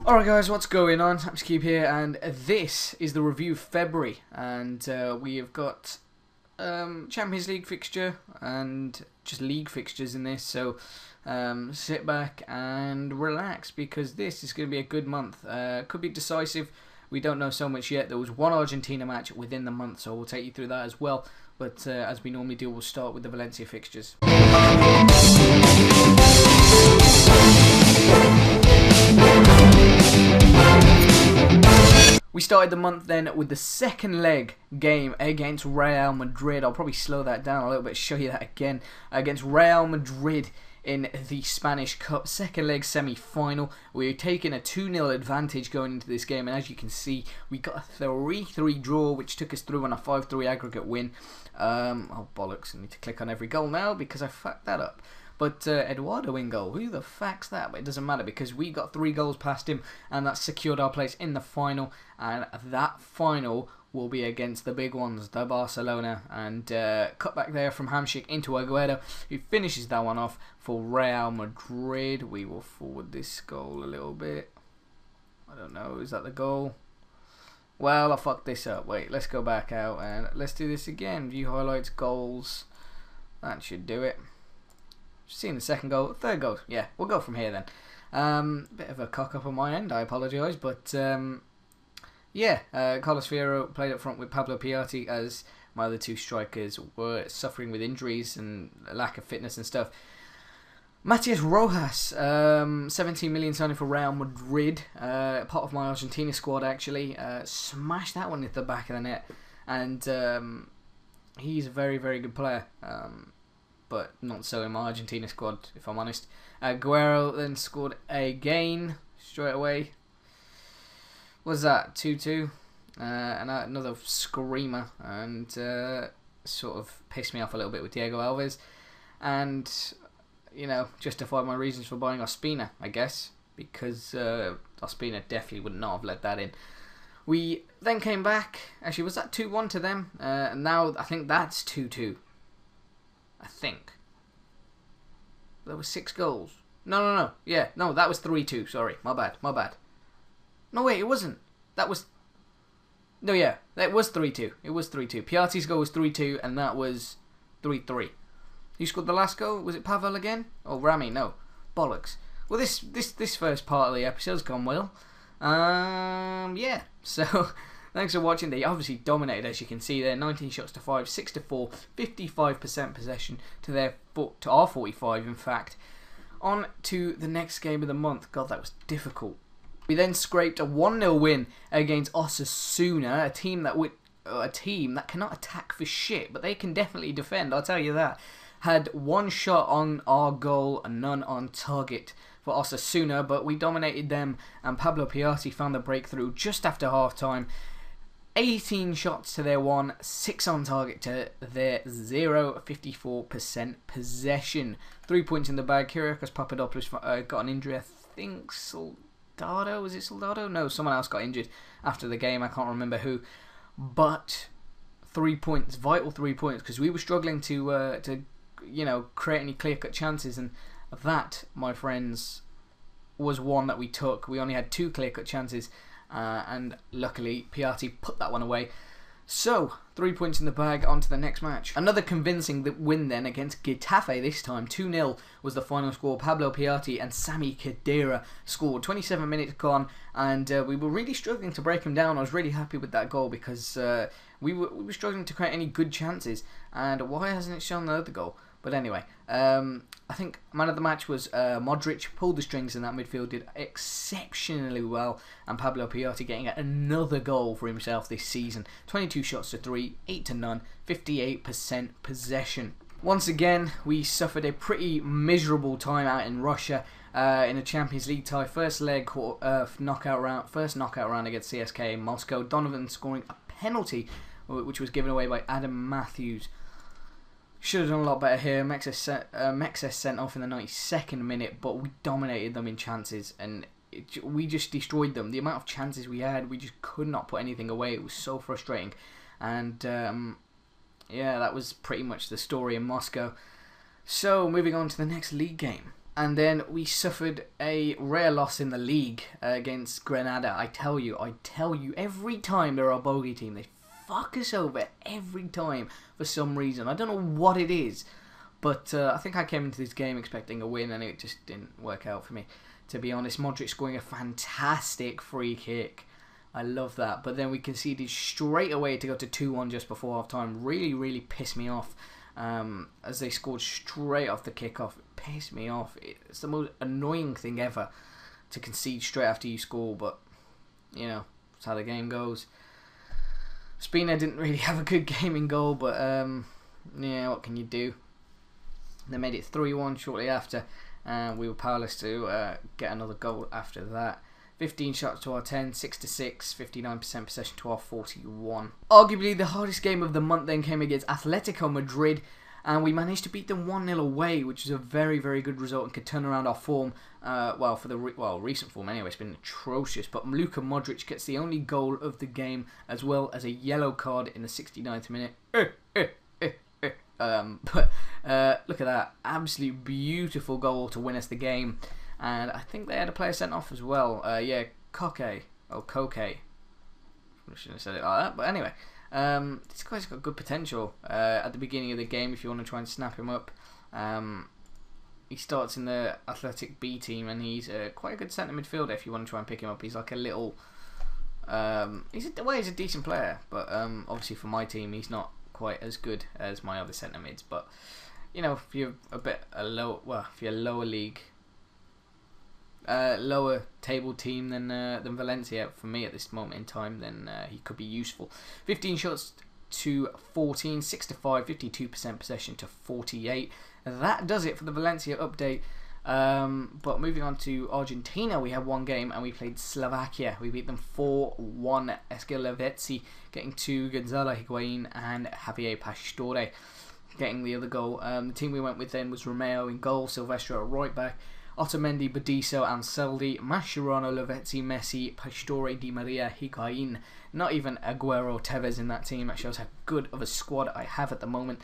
Alright guys, what's going on? S4Ep7 here, and this is the review of February, and we have got Champions League fixture and just league fixtures in this, so sit back and relax because this is going to be a good month. Could be decisive, we don't know so much yet. There was one Argentina match within the month, so we'll take you through that as well, but as we normally do, we'll start with the Valencia fixtures. We started the month then with the second leg game against Real Madrid. I'll probably slow that down a little bit, show you that again. Against Real Madrid in the Spanish Cup, second leg semi-final. We're taking a 2-0 advantage going into this game, and as you can see, we got a 3-3 draw, which took us through on a 5-3 aggregate win. Oh bollocks, I need to click on every goal now because I fucked that up. But Eduardo in goal, who the fuck's that? But it doesn't matter because we got 3 goals past him, and that secured our place in the final. And that final will be against the big ones, the Barcelona. And cut back there from Hamsik into Aguero, who finishes that one off for Real Madrid. We will forward this goal a little bit. I don't know, is that the goal? Well, I fucked this up. Wait, let's go back out and let's do this again. View highlights, goals. That should do it. Seen the second goal, third goal. Yeah, we'll go from here then. Bit of a cock up on my end, I apologise, but yeah, Carlos Fierro played up front with Pablo Piatti as my other 2 strikers were suffering with injuries and a lack of fitness and stuff. Matias Rojas, 17 million signing for Real Madrid, part of my Argentina squad actually, smashed that one at the back of the net, and he's a very, very good player. But not so in my Argentina squad, if I'm honest. Aguero then scored again, straight away. What was that, 2-2? And another screamer, and sort of pissed me off a little bit with Diego Alves. And, you know, justified my reasons for buying Ospina, I guess, because Ospina definitely would not have let that in. We then came back, actually was that 2-1 to them? And now I think that's 2-2. I think. There were 6 goals. No. Yeah, no, that was 3-2. Sorry, my bad. No, wait, it wasn't. That was... No, yeah, that was 3-2. It was 3-2. Piatti's goal was 3-2, and that was 3-3. Who scored the last goal? Was it Pavel again? Oh, Rami, no. Bollocks. Well, this first part of the episode's gone well. Yeah, so... Thanks for watching. They obviously dominated, as you can see there. 19 shots to 5, 6 to 4, 55% possession to our 45, in fact. On to the next game of the month. God, that was difficult. We then scraped a 1-0 win against Osasuna, a team that cannot attack for shit, but they can definitely defend, I'll tell you that. Had 1 shot on our goal and none on target for Osasuna, but we dominated them, and Pablo Piatti found the breakthrough just after half-time. 18 shots to their 1, 6 on target to their 0, 54% possession. 3 points in the bag. Kyriakos Papadopoulos got an injury. I think Soldado, was it Soldado? No, someone else got injured after the game. I can't remember who. But 3 points, vital 3 points, because we were struggling to you know, create any clear-cut chances, and that, my friends, was one that we took. We only had 2 clear-cut chances. And luckily Piatti put that one away. So 3 points in the bag, on to the next match. Another convincing win then against Getafe this time. 2-0 was the final score. Pablo Piatti and Sami Khedira scored. 27 minutes gone, and we were really struggling to break him down. I was really happy with that goal because we were struggling to create any good chances. And why hasn't it shown the other goal? But anyway, I think man of the match was Modric. Pulled the strings in that midfield, did exceptionally well, and Pablo Piatti getting another goal for himself this season. 22 shots to 3, 8 to none, 58% possession. Once again, we suffered a pretty miserable time out in Russia in a Champions League tie. First leg knockout round against CSKA in Moscow. Donovan scoring a penalty, which was given away by Adam Matthews. Should have done a lot better here. Mexes sent off in the 92nd minute, but we dominated them in chances, and we just destroyed them. The amount of chances we had, we just could not put anything away. It was so frustrating. And yeah, that was pretty much the story in Moscow. So, moving on to the next league game. And then we suffered a rare loss in the league against Granada. I tell you, every time they're a bogey team, they fuck us over every time for some reason. I don't know what it is, but I think I came into this game expecting a win, and it just didn't work out for me, to be honest. Modric scoring a fantastic free kick. I love that. But then we conceded straight away to go to 2-1 just before half-time. Really, really pissed me off. As they scored straight off the kickoff. It pissed me off. It's the most annoying thing ever to concede straight after you score, but you know, that's how the game goes. Spina didn't really have a good game in goal, but yeah, what can you do? They made it 3-1 shortly after, and we were powerless to get another goal after that. 15 shots to our 10, 6-6, 59% possession to our 41. Arguably the hardest game of the month then came against Atletico Madrid, and we managed to beat them 1-0 away, which is a very, very good result and could turn around our form. Well, for the recent form anyway, it's been atrocious. But Luka Modric gets the only goal of the game, as well as a yellow card in the 69th minute. But look at that, absolute beautiful goal to win us the game. And I think they had a player sent off as well. Yeah, Koke. I shouldn't have said it like that. But anyway, this guy's got good potential at the beginning of the game if you want to try and snap him up. He starts in the Athletic B team, and he's quite a good centre midfielder if you want to try and pick him up. He's like a little... he's a decent player, but obviously for my team he's not quite as good as my other centre mids. But you know, if you're if you're lower league... lower table team than Valencia for me at this moment in time, then he could be useful. 15 shots to 14, 6-5, 52% possession to 48. That does it for the Valencia update. But moving on to Argentina, we had one game and we played Slovakia. We beat them 4-1. Esker Lavezzi getting 2, Gonzalo Higuain and Javier Pastore getting the other goal. The team we went with then was Romeo in goal, Silvestre at right back, Otamendi, Bediso, Anseldi, Mascherano, Lavezzi, Messi, Pastore, Di Maria, Higuain. Not even Aguero, Tevez in that team. That shows how good of a squad I have at the moment.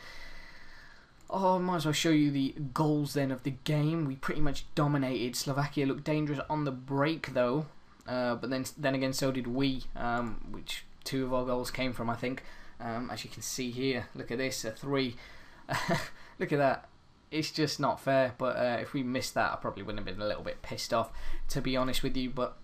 Oh, I might as well show you the goals then of the game. We pretty much dominated. Slovakia looked dangerous on the break though, but then again so did we, which 2 of our goals came from, I think. As you can see here, look at this, a 3. Look at that. It's just not fair, but if we missed that, I probably wouldn't have been a little bit pissed off, to be honest with you. But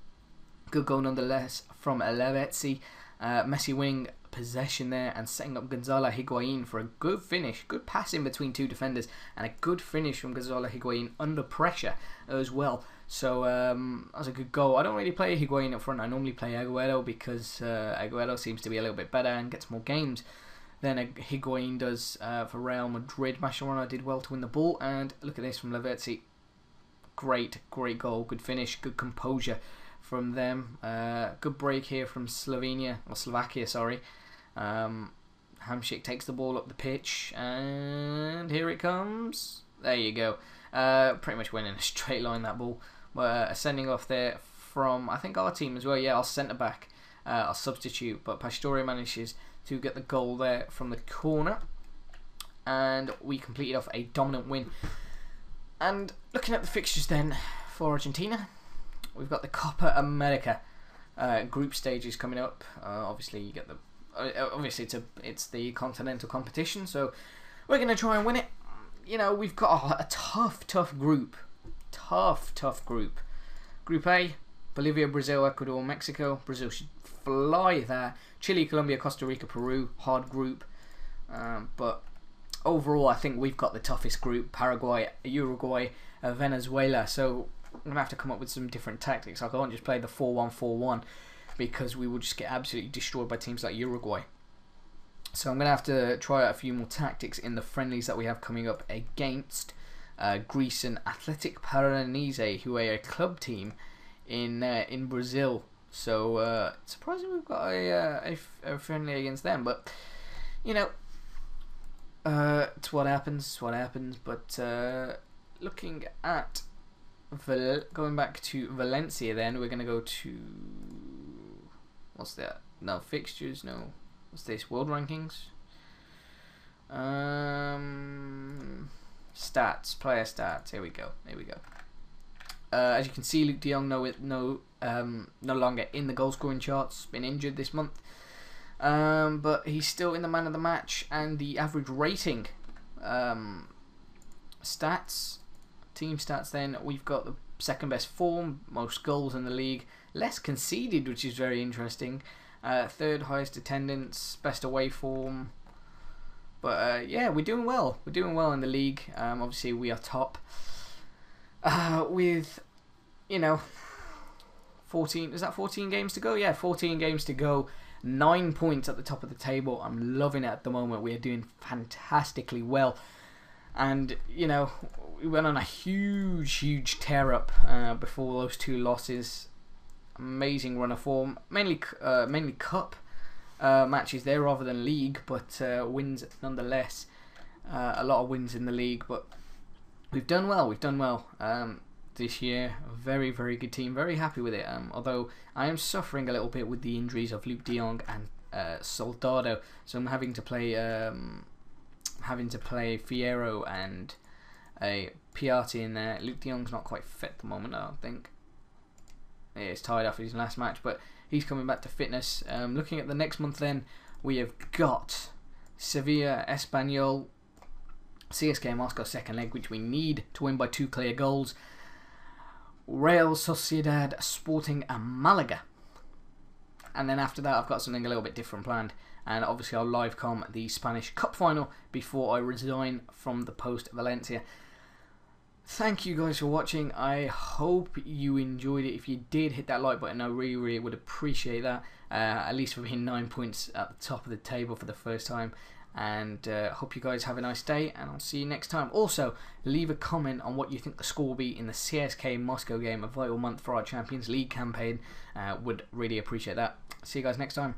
good goal nonetheless from Lavezzi. Messi winning possession there and setting up Gonzalo Higuain for a good finish. Good pass in between 2 defenders and a good finish from Gonzalo Higuain under pressure as well. So that was a good goal. I don't really play Higuain up front. I normally play Aguero because Aguero seems to be a little bit better and gets more games than Higuain does for Real Madrid. Mascherano did well to win the ball, and look at this from Lavezzi. Great goal, good finish, good composure from them. Good break here from Slovakia, sorry. Hamšík takes the ball up the pitch, and here it comes. There you go. Pretty much went in a straight line, that ball. Sending off there from, I think, our team as well. Yeah, our centre back, our substitute, but Pastore manages to get the goal there from the corner, and we completed off a dominant win. And looking at the fixtures then for Argentina, we've got the Copa America group stages coming up. Obviously you get the it's the continental competition, so we're going to try and win it. You know, we've got a tough group. Tough group. Group A, Bolivia, Brazil, Ecuador, Mexico. Brazil should fly there. Chile, Colombia, Costa Rica, Peru. Hard group. But overall, I think we've got the toughest group. Paraguay, Uruguay, Venezuela. So I'm going to have to come up with some different tactics. I can't just play the 4-1-4-1 because we will just get absolutely destroyed by teams like Uruguay. So I'm going to have to try out a few more tactics in the friendlies that we have coming up against Greece and Athletic Paranaense, who are a club team in Brazil. So surprisingly we've got a friendly against them, but you know, it's what happens. But looking at going back to Valencia, then we're gonna go to what's that? No fixtures. No, what's this? World rankings. Stats, player stats. Here we go. Here we go. As you can see, Luke de Jong no longer in the goal scoring charts. Been injured this month, but he's still in the man of the match. And the average rating, stats, team stats. Then we've got the second best form, most goals in the league, less conceded, which is very interesting. Third highest attendance, best away form. But yeah, we're doing well. We're doing well in the league. Obviously, we are top. With, 14, is that 14 games to go? Yeah, 14 games to go. 9 points at the top of the table. I'm loving it at the moment. We are doing fantastically well. And, we went on a huge tear up before those 2 losses. Amazing run of form. Mainly cup matches there rather than league, but wins nonetheless. A lot of wins in the league, but we've done well. We've done well this year. A very good team. Very happy with it. Although I am suffering a little bit with the injuries of Luke de Jong and Soldado, so I'm having to play Fierro and Piatti in there. Luke de Jong's not quite fit at the moment, I don't think. He's tied off his last match, but he's coming back to fitness. Looking at the next month, then we have got Sevilla, Espanyol, CSK Moscow second leg, which we need to win by 2 clear goals. Real Sociedad, Sporting and Malaga. And then after that I've got something a little bit different planned. And obviously I'll live com the Spanish Cup final before I resign from the post at Valencia. Thank you guys for watching. I hope you enjoyed it. If you did, hit that like button. I really would appreciate that. At least for being 9 points at the top of the table for the first time. And hope you guys have a nice day, and I'll see you next time. Also, leave a comment on what you think the score will be in the CSK Moscow game, a vital month for our Champions League campaign. Would really appreciate that. See you guys next time.